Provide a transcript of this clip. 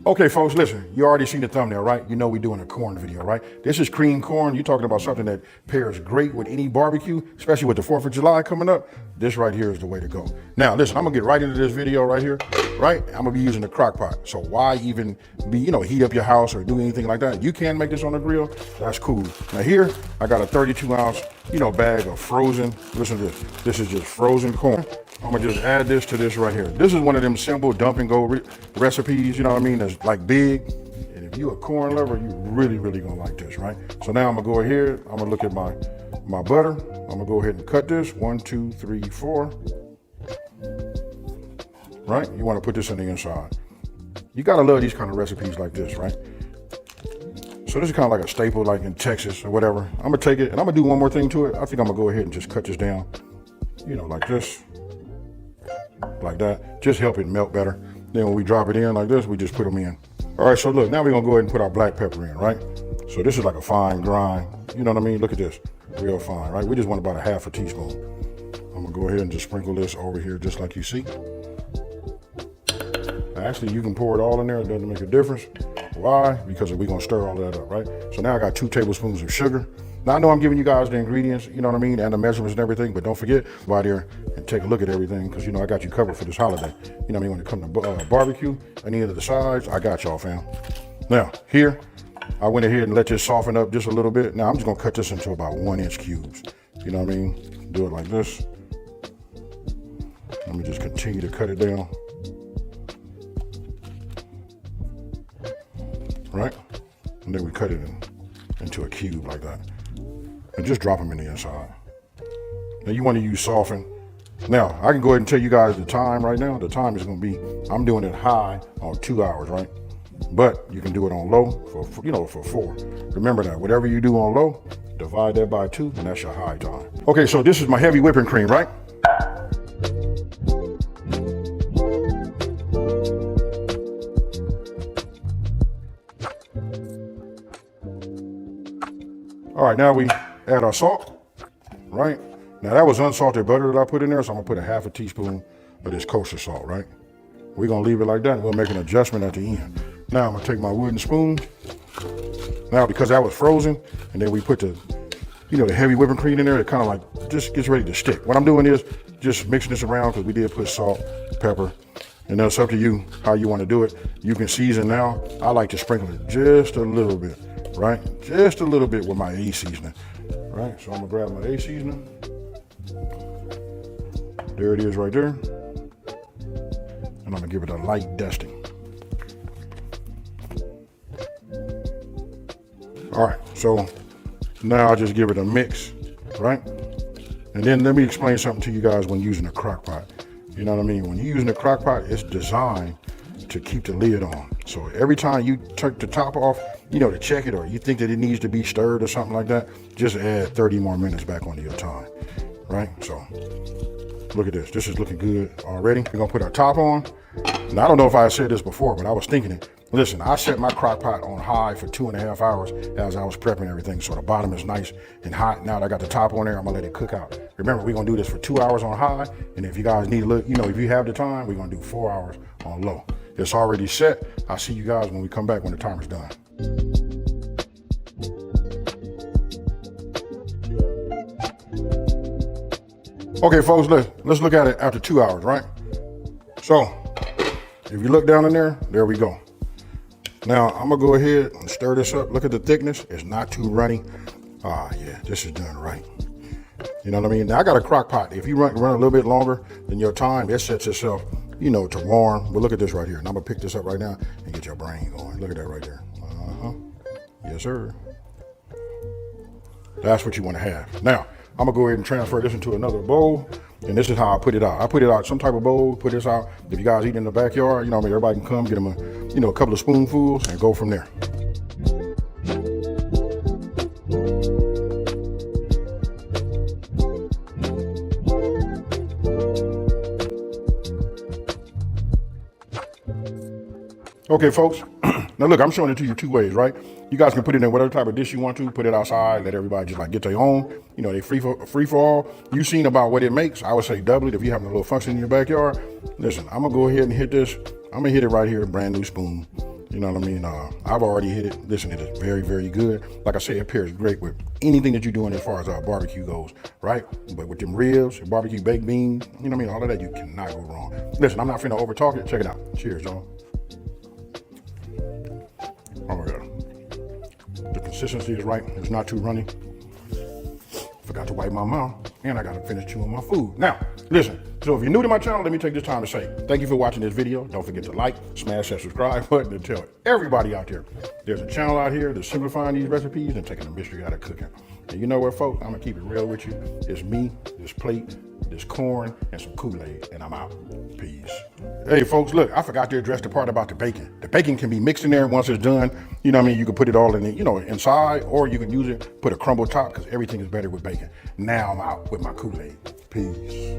Okay, folks, listen, you already seen the thumbnail, right? You know we're doing a corn video, right? This is cream corn. You're talking about something that pairs great with any barbecue, especially with the 4th of July coming up. This right here is the way to go. Now, listen, I'm gonna get right into this video right here, right? I'm gonna be using the crock pot. So why even be, heat up your house or do anything like that? You can make this on the grill, that's cool. Now here, I got a 32-ounce, bag of frozen, listen to this. This is just frozen corn. I'm gonna just add this to this right here. This is one of them simple dump and go recipes, you know what I mean? That's like big. And if you're a corn lover, you really gonna like this, right? So now I'm gonna go ahead, I'm gonna look at my butter. I'm gonna go ahead and cut this, 1, 2, 3, 4. Right? You wanna put this in the inside. You gotta love these kind of recipes like this, right? So this is kind of like a staple, like in Texas or whatever. I'm gonna take it and I'm gonna do one more thing to it. I think I'm gonna go ahead and just cut this down, like this. Like that, just help it melt better. Then when we drop it in like this, we just put them in. All right, so look, now we're gonna go ahead and put our black pepper in, right? So this is like a fine grind, you know what I mean? Look at this, real fine, right? We just want about a half a teaspoon. I'm gonna go ahead and just sprinkle this over here just like you see. Actually, you can pour it all in there, it doesn't make a difference. Why? Because we're gonna stir all of that up, right? So now I got 2 tablespoons of sugar. Now I know I'm giving you guys the ingredients, you know what I mean, and the measurements and everything, but don't forget, go out there and take a look at everything, because I got you covered for this holiday. You know what I mean, when it comes to barbecue, any of the sides, I got y'all, fam. Now, here, I went ahead and let this soften up just a little bit. Now I'm just gonna cut this into about 1-inch cubes. You know what I mean? Do it like this. Let me just continue to cut it down. Right? And then we cut it into a cube like that. And just drop them in the inside. Now you want to use soften. Now I can go ahead and tell you guys the time right now. The time is going to be, I'm doing it high on 2 hours, right? But you can do it on low for 4. Remember that whatever you do on low, divide that by 2 and that's your high time. Okay, so this is my heavy whipping cream, right? All right, now we add our salt, right? Now that was unsalted butter that I put in there, so I'm gonna put a half a teaspoon of this kosher salt, right? We're gonna leave it like that, and we'll make an adjustment at the end. Now I'm gonna take my wooden spoon. Now because that was frozen, and then we put the heavy whipping cream in there, it kind of like just gets ready to stick. What I'm doing is just mixing this around because we did put salt, pepper, and that's up to you how you want to do it. You can season now. I like to sprinkle it just a little bit. Right? Just a little bit with my A seasoning. Right? So I'm gonna grab my A seasoning. There it is right there. And I'm gonna give it a light dusting. All right, so now I'll just give it a mix, right? And then let me explain something to you guys when using a crock pot. You know what I mean? When you're using a crock pot, it's designed to keep the lid on. So every time you take the top off, to check it, or you think that it needs to be stirred or something like that, just add 30 more minutes back onto your time, right? So look at this. This is looking good already. We're gonna put our top on. And I don't know if I said this before, but I was thinking it. Listen, I set my crock pot on high for 2.5 hours as I was prepping everything. So the bottom is nice and hot. Now that I got the top on there, I'm gonna let it cook out. Remember, we're gonna do this for 2 hours on high. And if you guys need to look, if you have the time, we're gonna do 4 hours on low. It's already set. I'll see you guys when we come back when the timer's done. Okay, folks, let's look at it after 2 hours, right? So, if you look down in there we go. Now, I'm gonna go ahead and stir this up. Look at the thickness, it's not too runny. Yeah, this is done right. You know what I mean? Now, I got a crock pot. If you run a little bit longer than your time, it sets itself, to warm. But look at this right here. And I'm gonna pick this up right now and get your brain going. Look at that right there. Yes, sir. That's what you wanna have. Now, I'm gonna go ahead and transfer this into another bowl. And this is how I put it out. I put it out some type of bowl, put this out. If you guys eat in the backyard, everybody can come get them a couple of spoonfuls and go from there. Okay, folks, now look, I'm showing it to you 2 ways, right? You guys can put it in whatever type of dish you want to, put it outside, let everybody just get their own, they free for all. You've seen about what it makes. I would say double it if you're having a little function in your backyard. Listen, I'm gonna go ahead and hit this. I'm gonna hit it right here, brand new spoon. You know what I mean? I've already hit it. Listen, it is very, very good. Like I said, it pairs great with anything that you're doing as far as barbecue goes, right? But with them ribs, barbecue baked beans, you know what I mean? All of that, you cannot go wrong. Listen, I'm not finna over talk it. Check it out. Cheers, y'all. Oh my God. The consistency is right. It's not too runny. Forgot to wipe my mouth, and I gotta finish chewing my food. Now, listen, so if you're new to my channel, let me take this time to say, thank you for watching this video. Don't forget to like, smash that subscribe button, and tell everybody out there, there's a channel out here that's simplifying these recipes and taking the mystery out of cooking. And you know what, folks? I'm gonna keep it real with you. It's me, this plate, this corn, and some Kool-Aid, and I'm out. Peace. Hey, folks, look, I forgot to address the part about the bacon. The bacon can be mixed in there once it's done. You know what I mean? You can put it all in it, you know, inside, or you can use it, put a crumble top, because everything is better with bacon. Now I'm out with my Kool-Aid. Peace.